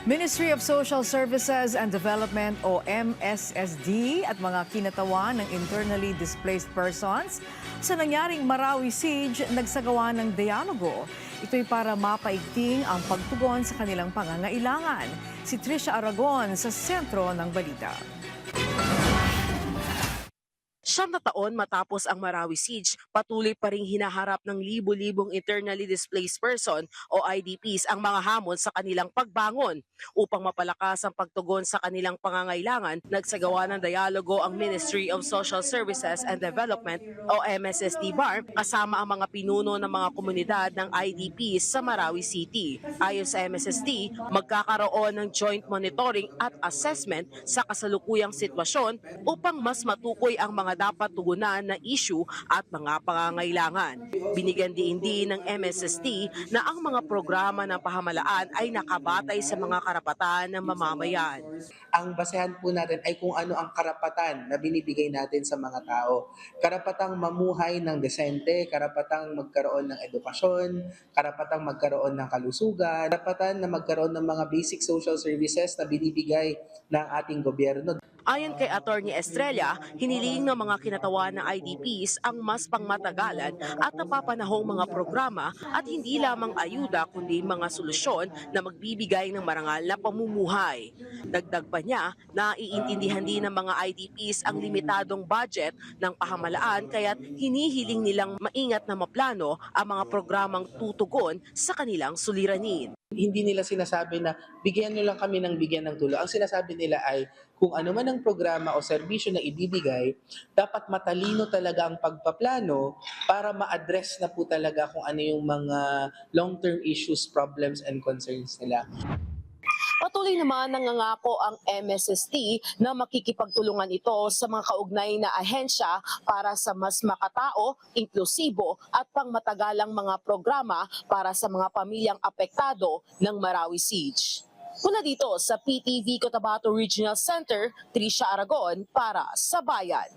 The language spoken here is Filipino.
Ministry of Social Services and Development o MSSD at mga kinatawan ng internally displaced persons sa nangyaring Marawi Siege nagsagawa ng dialogo. Ito'y para mapaigting ang pagtugon sa kanilang pangangailangan. Si Trisha Aragon sa sentro ng balita. 9 taon matapos ang Marawi Siege, patuloy pa ring hinaharap ng libu-libong internally displaced person o IDPs ang mga hamon sa kanilang pagbangon. Upang mapalakas ang pagtugon sa kanilang pangangailangan, nagsagawa ng dialogo ang Ministry of Social Services and Development o MSSD-BARM kasama ang mga pinuno ng mga komunidad ng IDPs sa Marawi City. Ayon sa MSSD, magkakaroon ng joint monitoring at assessment sa kasalukuyang sitwasyon upang mas matukoy ang mga dapat tugunan na issue at mga pangangailangan. Binigyan din ng MSSD na ang mga programa ng pamahalaan ay nakabatay sa mga karapatan ng mamamayan. Ang basehan po natin ay kung ano ang karapatan na binibigay natin sa mga tao. Karapatang mamuhay ng desente, karapatang magkaroon ng edukasyon, karapatang magkaroon ng kalusugan, karapatan na magkaroon ng mga basic social services na binibigay ng ating gobyerno. Ayon kay Attorney Estrella, hiniling ng mga kinatawan ng IDPs ang mas pangmatagalan at napapanahong mga programa at hindi lamang ayuda kundi mga solusyon na magbibigay ng marangal na pamumuhay. Dagdag pa niya na iintindihan din ng mga IDPs ang limitadong budget ng pamahalaan kaya't hinihiling nilang maingat na maplano ang mga programang tutugon sa kanilang suliranin. Hindi nila sinasabi na bigyan nyo lang kami ng bigyan ng tulong. Ang sinasabi nila ay kung ano man ang programa o serbisyo na ibibigay, dapat matalino talaga ang pagpaplano para ma-address na po talaga kung ano yung mga long-term issues, problems, and concerns nila. Patuloy naman nangangako ang MSSD na makikipagtulungan ito sa mga kaugnay na ahensya para sa mas makatao, inklusibo at pangmatagalang mga programa para sa mga pamilyang apektado ng Marawi Siege. Mula dito sa PTV Cotabato Regional Center, Trisha Aragon para sa Bayan.